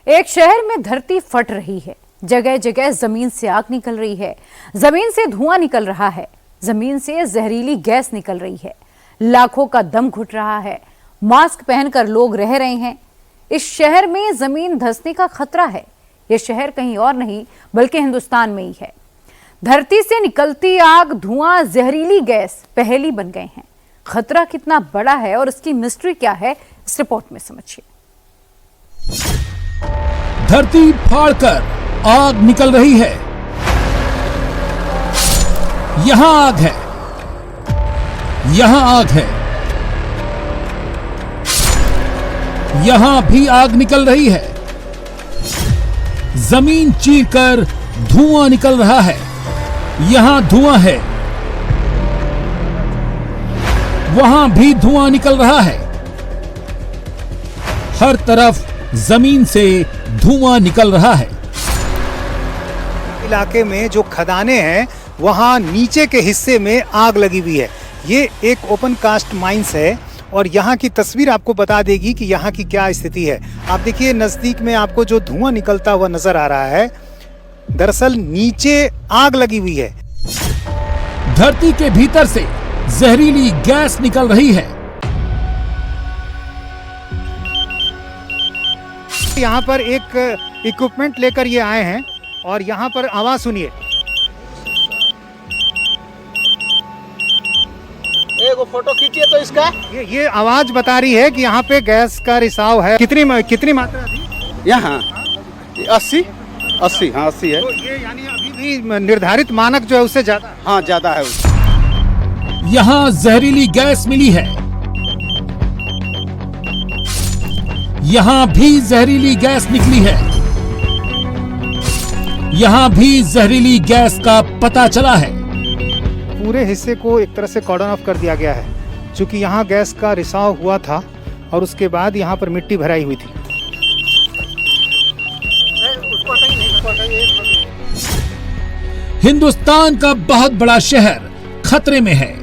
एक शहर में धरती फट रही है। जगह जगह जमीन से आग निकल रही है, जमीन से धुआं निकल रहा है, जमीन से जहरीली गैस निकल रही है। लाखों का दम घुट रहा है। मास्क पहनकर लोग रह रहे हैं। इस शहर में जमीन धंसने का खतरा है। यह शहर कहीं और नहीं बल्कि हिंदुस्तान में ही है। धरती से निकलती आग, धुआं, जहरीली गैस पहेली बन गए हैं। खतरा कितना बड़ा है और इसकी मिस्ट्री क्या है, इस रिपोर्ट में समझिए। धरती फाड़कर आग निकल रही है। यहां आग है, यहां आग है, यहां भी आग निकल रही है। जमीन चीरकर धुआं निकल रहा है। यहां धुआं है, वहां भी धुआं निकल रहा है। हर तरफ जमीन से धुआं निकल रहा है। इलाके में जो खदानें हैं वहां नीचे के हिस्से में आग लगी हुई है। ये एक ओपन कास्ट माइंस है और यहाँ की तस्वीर आपको बता देगी कि यहाँ की क्या स्थिति है। आप देखिए नजदीक में आपको जो धुआं निकलता हुआ नजर आ रहा है, दरअसल नीचे आग लगी हुई है। धरती के भीतर से जहरीली गैस निकल रही है। यहाँ पर एक इक्विपमेंट लेकर ये आए हैं और यहाँ पर आवाज सुनिए। एक फोटो खींचिए तो इसका। ये आवाज बता रही है कि यहाँ पे गैस का रिसाव है। कितनी मात्रा थी यहाँ? 80 हाँ 80 है। तो ये यानी अभी भी निर्धारित मानक जो है उससे ज्यादा? हाँ ज्यादा है। यहाँ जहरीली गैस मिली है। यहाँ भी जहरीली गैस निकली है। यहाँ भी जहरीली गैस का पता चला है। पूरे हिस्से को एक तरह से कॉर्डन ऑफ कर दिया गया है, क्योंकि यहाँ गैस का रिसाव हुआ था और उसके बाद यहाँ पर मिट्टी भराई हुई थी। हिंदुस्तान का बहुत बड़ा शहर खतरे में है।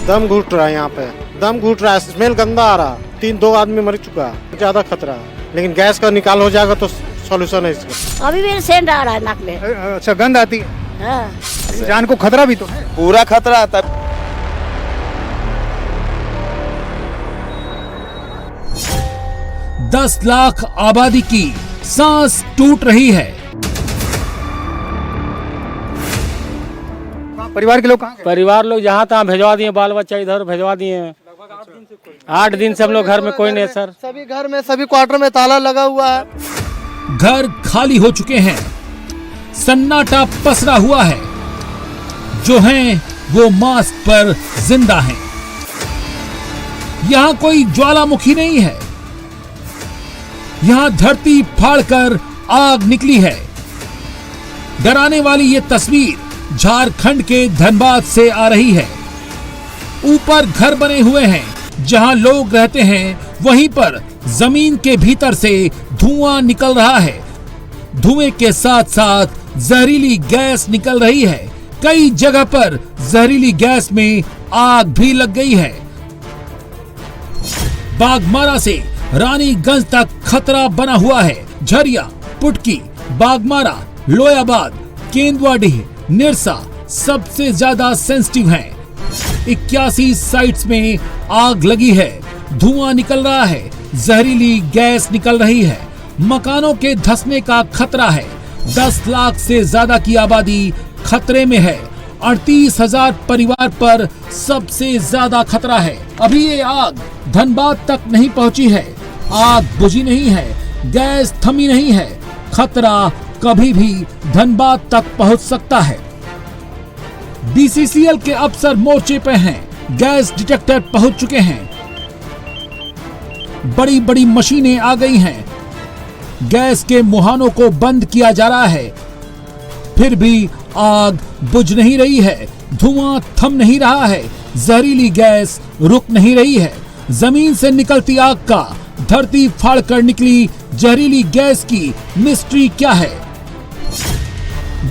दम घुट रहा है, यहाँ पे दम घुट रहा है, स्मेल गंदा आ रहा। 3-2 आदमी मर चुका है, ज्यादा खतरा है। लेकिन गैस का निकाल हो जाएगा तो सॉल्यूशन है इसका। अभी भी सेंट आ रहा है नाक में। अच्छा, गंध आती है। हाँ। जान को खतरा भी तो है। पूरा खतरा आता है। 10 लाख आबादी की सांस टूट रही है। परिवार के लोग कहाँ गए? परिवार लोग जहाँ तहाँ भिजवा दिए, बाल बच्चा इधर भिजवा दिए। 8 दिन से हम लोग घर में कोई नहीं सर। सभी घर में, सभी क्वार्टर में ताला लगा हुआ है। घर खाली हो चुके हैं। सन्नाटा पसरा हुआ है। जो हैं वो मास्क पर जिंदा हैं। यहां कोई ज्वालामुखी नहीं है। यहां धरती फाड़कर आग निकली है। डराने वाली ये तस्वीर झारखंड के धनबाद से आ रही है। ऊपर घर बने हुए हैं जहां लोग रहते हैं, वहीं पर जमीन के भीतर से धुआं निकल रहा है। धुएं के साथ साथ जहरीली गैस निकल रही है। कई जगह पर जहरीली गैस में आग भी लग गई है। बागमारा से रानीगंज तक खतरा बना हुआ है। झरिया, पुटकी, बागमारा, लोयाबाद, केंदुआडीह, निरसा सबसे ज्यादा सेंसिटिव हैं। 81 साइट्स में आग लगी है। धुआं निकल रहा है, जहरीली गैस निकल रही है। मकानों के धंसने का खतरा है। 10 लाख से ज्यादा की आबादी खतरे में है। 38,000 परिवार पर सबसे ज्यादा खतरा है। अभी ये आग धनबाद तक नहीं पहुंची है। आग बुझी नहीं है, गैस थमी नहीं है। खतरा कभी भी धनबाद तक पहुंच सकता है। बीसीसीएल के अफसर मोर्चे पे हैं। गैस डिटेक्टर पहुंच चुके हैं। बड़ी बड़ी मशीनें आ गई हैं। गैस के मुहानों को बंद किया जा रहा है, फिर भी आग बुझ नहीं रही है। धुआं थम नहीं रहा है। जहरीली गैस रुक नहीं रही है। जमीन से निकलती आग का धरती फाड़कर निकली जहरीली गैस की मिस्ट्री क्या है?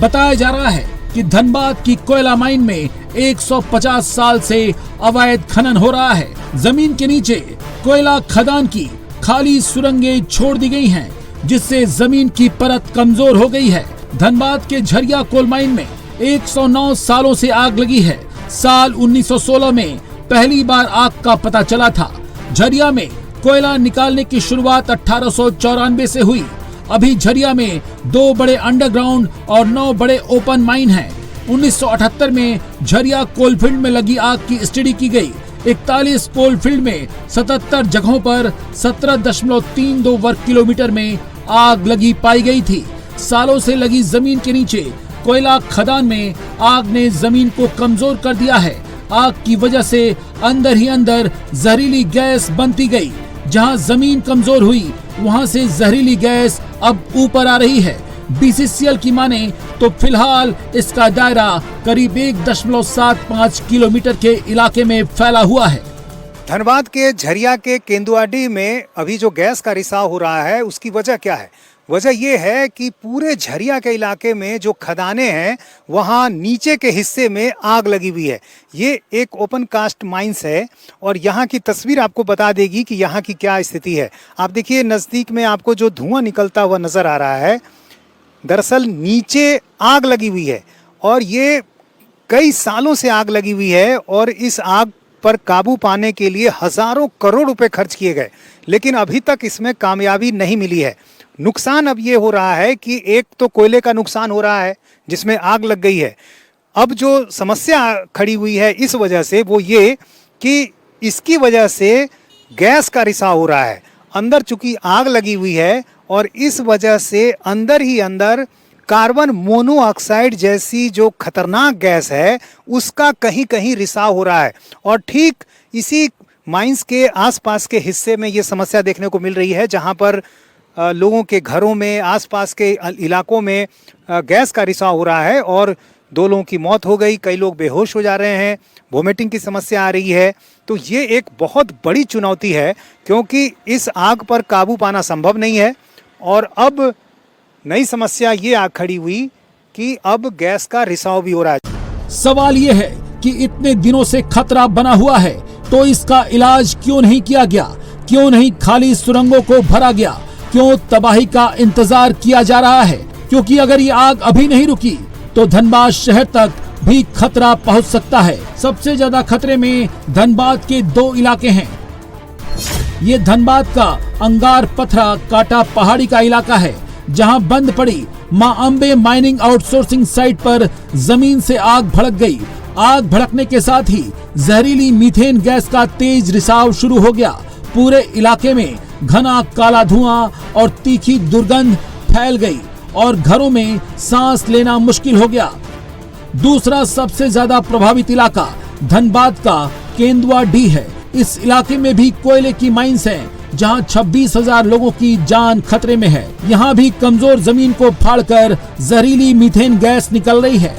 बताया जा रहा है कि धनबाद की कोयला माइन में 150 साल से अवैध खनन हो रहा है। जमीन के नीचे कोयला खदान की खाली सुरंगें छोड़ दी गई हैं, जिससे जमीन की परत कमजोर हो गई है। धनबाद के झरिया कोल माइन में 109 सालों से आग लगी है। साल 1916 में पहली बार आग का पता चला था। झरिया में कोयला निकालने की शुरुआत 1894 से हुई। अभी झरिया में 2 बड़े अंडरग्राउंड और 9 बड़े ओपन माइन हैं। 1978 में झरिया कोलफील्ड में लगी आग की स्टडी की गई। 41 कोलफील्ड में 77 जगहों पर 17.32 वर्ग किलोमीटर में आग लगी पाई गई थी। सालों से लगी जमीन के नीचे कोयला खदान में आग ने जमीन को कमजोर कर दिया है। आग की वजह से अंदर ही अंदर जहरीली गैस बनती गई। जहां जमीन कमजोर हुई, वहां से जहरीली गैस अब ऊपर आ रही है। बीसीसीएल की माने तो फिलहाल इसका दायरा करीब 1.75 किलोमीटर के इलाके में फैला हुआ है। धनबाद के झरिया के केंदुआडीह में अभी जो गैस का रिसाव हो रहा है, उसकी वजह क्या है? वजह ये है कि पूरे झरिया के इलाके में जो खदानें हैं, वहाँ नीचे के हिस्से में आग लगी हुई है। ये एक ओपन कास्ट माइंस है और यहाँ की तस्वीर आपको बता देगी कि यहाँ की क्या स्थिति है। आप देखिए नज़दीक में आपको जो धुआं निकलता हुआ नज़र आ रहा है, दरअसल नीचे आग लगी हुई है और ये कई सालों से आग लगी हुई है और इस आग पर काबू पाने के लिए हजारों करोड़ रुपए खर्च किए गए, लेकिन अभी तक इसमें कामयाबी नहीं मिली है। नुकसान अब ये हो रहा है कि एक तो कोयले का नुकसान हो रहा है जिसमें आग लग गई है। अब जो समस्या खड़ी हुई है इस वजह से वो ये कि इसकी वजह से गैस का रिसाव हो रहा है। अंदर चूंकि आग लगी हुई है और इस वजह से अंदर ही अंदर कार्बन मोनोऑक्साइड जैसी जो खतरनाक गैस है उसका कहीं कहीं रिसाव हो रहा है। और ठीक इसी माइंस के आसपास के हिस्से में ये समस्या देखने को मिल रही है, जहां पर लोगों के घरों में, आसपास के इलाकों में गैस का रिसाव हो रहा है और 2 लोगों की मौत हो गई, कई लोग बेहोश हो जा रहे हैं, वोमिटिंग की समस्या आ रही है। तो ये एक बहुत बड़ी चुनौती है क्योंकि इस आग पर काबू पाना संभव नहीं है। और अब नई समस्या ये आ खड़ी हुई कि अब गैस का रिसाव भी हो रहा है। सवाल ये है कि इतने दिनों से खतरा बना हुआ है तो इसका इलाज क्यों नहीं किया गया? क्यों नहीं खाली सुरंगों को भरा गया? क्यों तबाही का इंतजार किया जा रहा है? क्योंकि अगर ये आग अभी नहीं रुकी तो धनबाद शहर तक भी खतरा पहुंच सकता है। सबसे ज्यादा खतरे में धनबाद के 2 इलाके हैं। ये धनबाद का अंगार पथरा काटा पहाड़ी का इलाका है, जहां बंद पड़ी मां अंबे माइनिंग आउटसोर्सिंग साइट पर जमीन से आग भड़क गई। आग भड़कने के साथ ही जहरीली मीथेन गैस का तेज रिसाव शुरू हो गया। पूरे इलाके में घना काला धुआं और तीखी दुर्गंध फैल गई और घरों में सांस लेना मुश्किल हो गया। दूसरा सबसे ज्यादा प्रभावित इलाका धनबाद का केंदुआडीह है। इस इलाके में भी कोयले की माइंस हैं, जहां 26,000 लोगों की जान खतरे में है। यहाँ भी कमजोर जमीन को फाड़कर जहरीली मीथेन गैस निकल रही है।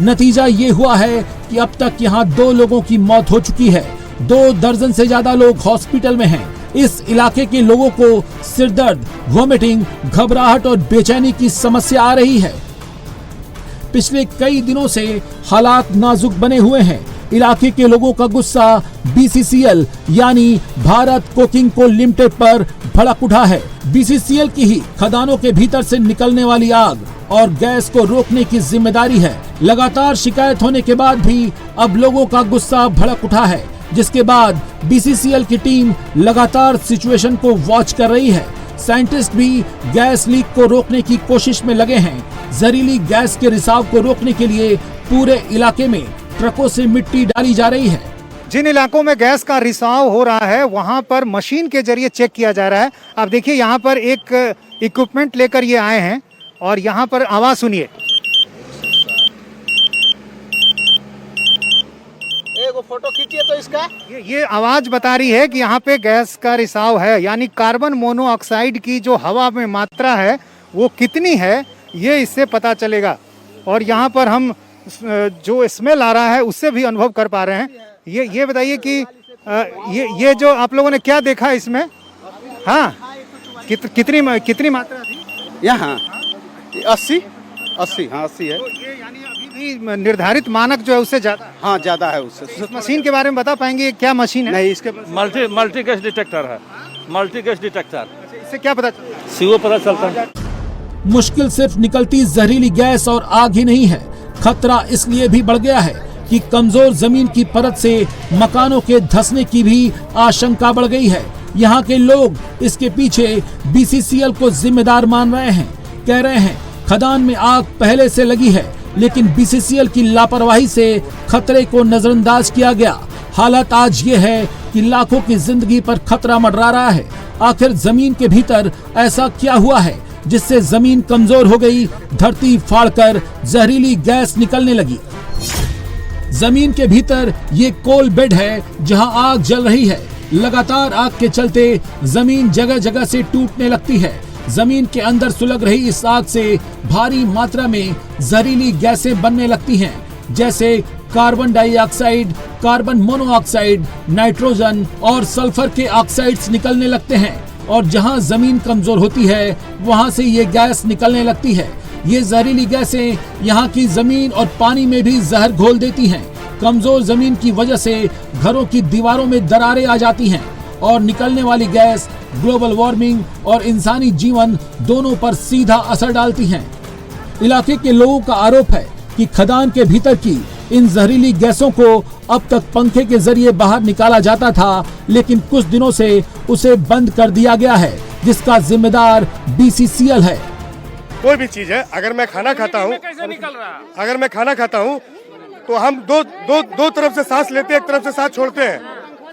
नतीजा ये हुआ है कि अब तक यहाँ 2 लोगों की मौत हो चुकी है। 2 दर्जन से ज्यादा लोग हॉस्पिटल में हैं। इस इलाके के लोगों को सिरदर्द, वोमिटिंग, घबराहट और बेचैनी की समस्या आ रही है। पिछले कई दिनों से हालात नाजुक बने हुए हैं। इलाके के लोगों का गुस्सा बीसीसीएल यानी भारत कोकिंग कोल लिमिटेड पर भड़क उठा है। बीसीसीएल की ही खदानों के भीतर से निकलने वाली आग और गैस को रोकने की जिम्मेदारी है। लगातार शिकायत होने के बाद भी अब लोगों का गुस्सा भड़क उठा है, जिसके बाद बीसीसीएल की टीम लगातार सिचुएशन को वॉच कर रही है। साइंटिस्ट भी गैस लीक को रोकने की कोशिश में लगे हैं। जहरीली गैस के रिसाव को रोकने के लिए पूरे इलाके में ट्रकों से मिट्टी डाली जा रही है। जिन इलाकों में गैस का रिसाव हो रहा है वहां पर मशीन के जरिए चेक किया जा रहा है। आप देखिए यहाँ पर एक इक्विपमेंट लेकर ये आए हैं और यहाँ पर आवाज सुनिए। एक फोटो खींचिए तो इसका। ये आवाज बता रही है कि यहाँ पे गैस का रिसाव है, यानी कार्बन मोनोऑक्साइड की जो हवा में मात्रा है वो कितनी है ये इससे पता चलेगा। और यहाँ पर हम जो स्मेल आ रहा है उससे भी अनुभव कर पा रहे हैं। ये बताइए कि ये जो आप लोगों ने क्या देखा इसमें? हाँ, कितनी मात्रा थी यहाँ 80 हाँ 80 है। तो ये यानी अभी कि निर्धारित मानक जो है उससे ज्यादा। हाँ ज्यादा है उससे। इस मशीन के बारे में बता पाएंगे ये क्या मशीन है? नहीं इसके मल्टी गैस डिटेक्टर है, मल्टी गैस डिटेक्टर। इससे क्या पता चलता है? सीओ पता चलता है। मुश्किल सिर्फ निकलती जहरीली गैस और आग ही नहीं है, खतरा इसलिए भी बढ़ गया है कि कमजोर जमीन की परत से मकानों के धंसने की भी आशंका बढ़ गई है। यहाँ के लोग इसके पीछे बीसीसीएल को जिम्मेदार मान रहे हैं। कह रहे हैं खदान में आग पहले से लगी है, लेकिन बीसीसीएल की लापरवाही से खतरे को नजरअंदाज किया गया। हालत आज ये है कि लाखों की जिंदगी पर खतरा मंडरा रहा है। आखिर जमीन के भीतर ऐसा क्या हुआ है जिससे जमीन कमजोर हो गई, धरती फाड़कर जहरीली गैस निकलने लगी। जमीन के भीतर ये कोल बेड है जहां आग जल रही है। लगातार आग के चलते जमीन जगह जगह से टूटने लगती है। जमीन के अंदर सुलग रही इस आग से भारी मात्रा में जहरीली गैसें बनने लगती हैं, जैसे carbon dioxide, carbon monoxide, nitrogen और सल्फर के ऑक्साइड्स निकलने लगते हैं। और जहां जमीन कमजोर होती है वहां से ये गैस निकलने लगती है। ये जहरीली गैसें यहाँ की जमीन और पानी में भी जहर घोल देती हैं। कमजोर जमीन की वजह से घरों की दीवारों में दरारें आ जाती हैं और निकलने वाली गैस ग्लोबल वार्मिंग और इंसानी जीवन दोनों पर सीधा असर डालती हैं। इलाके के लोगों का आरोप है कि खदान के भीतर की इन जहरीली गैसों को अब तक पंखे के जरिए बाहर निकाला जाता था, लेकिन कुछ दिनों से उसे बंद कर दिया गया है, जिसका जिम्मेदार बीसीसीएल है। कोई भी चीज है, अगर मैं खाना खाता हूँ, अगर मैं खाना खाता हूँ तो हम दो तरफ से सांस लेते हैं, एक तरफ से सांस छोड़ते हैं।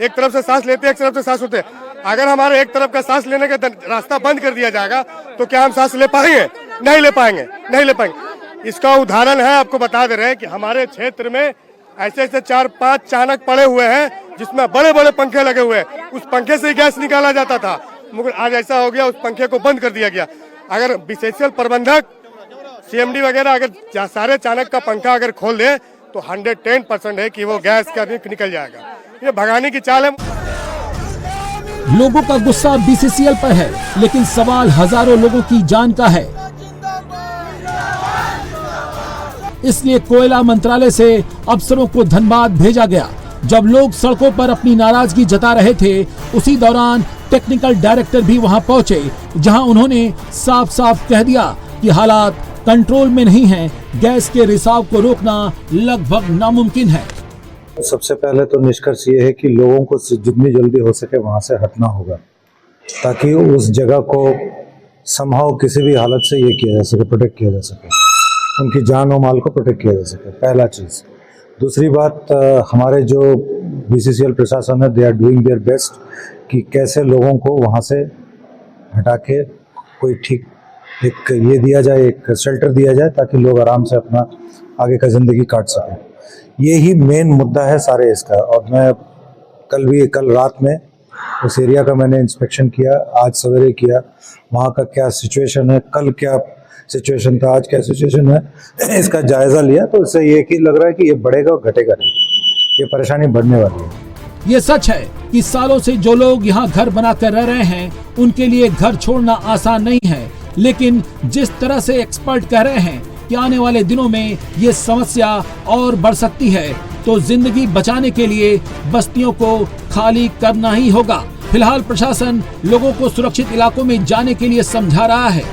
एक तरफ से सांस लेते हैं, एक तरफ से सांस छोड़ते हैं। अगर हमारे एक तरफ का सांस लेने का रास्ता बंद कर दिया जाएगा तो क्या हम सांस ले पाएंगे? नहीं ले पाएंगे, नहीं ले पाएंगे। इसका उदाहरण है, आपको बता दे रहे हैं कि हमारे क्षेत्र में ऐसे 4-5 चाणक पड़े हुए हैं जिसमें बड़े बड़े पंखे लगे हुए हैं। उस पंखे से ही गैस निकाला जाता था, मगर आज ऐसा हो गया उस पंखे को बंद कर दिया गया। अगर बीसीसीएल प्रबंधक, सीएमडी वगैरह अगर सारे चाणक का पंखा अगर खोल दे तो 110% है कि वो गैस का निकल जाएगा। ये भगाने की चाल है। लोगों का गुस्सा बीसीसीएल पर है, लेकिन सवाल हजारों लोगों की जान का है। इसलिए कोयला मंत्रालय से अफसरों को धनबाद भेजा गया। जब लोग सड़कों पर अपनी नाराजगी जता रहे थे, उसी दौरान टेक्निकल डायरेक्टर भी वहां पहुंचे, जहां उन्होंने साफ साफ कह दिया कि हालात कंट्रोल में नहीं हैं, गैस के रिसाव को रोकना लगभग नामुमकिन है। सबसे पहले तो निष्कर्ष ये है कि लोगों को जितनी जल्दी हो सके वहां से हटना होगा, ताकि उस जगह को समहाउ किसी भी हालत से ये किया जा सके, प्रोटेक्ट किया जा सके, उनकी जान और माल को प्रोटेक्ट किया जा सके, पहला चीज़। दूसरी बात, हमारे जो बीसीसीएल प्रशासन है, they are doing their best कि कैसे लोगों को वहाँ से हटा के कोई ठीक एक ये दिया जाए, एक शेल्टर दिया जाए, ताकि लोग आराम से अपना आगे का ज़िंदगी काट सकें। यही मेन मुद्दा है सारे इसका। और मैं कल रात में उस एरिया का मैंने इंस्पेक्शन किया, आज सवेरे किया, वहाँ का क्या सिचुएशन है, कल क्या सिचुएशन था, आज क्या सिचुएशन है, इसका जायजा लिया। तो इससे ये कि लग रहा है कि ये बढ़ेगा और घटेगा नहीं, ये परेशानी बढ़ने वाली है। ये सच है कि सालों से जो लोग यहाँ घर बनाकर रह रहे हैं, उनके लिए घर छोड़ना आसान नहीं है। लेकिन जिस तरह से एक्सपर्ट कह रहे हैं कि आने वाले दिनों में ये समस्या और बढ़ सकती है, तो जिंदगी बचाने के लिए बस्तियों को खाली करना ही होगा। फिलहाल प्रशासन लोगों को सुरक्षित इलाकों में जाने के लिए समझा रहा है।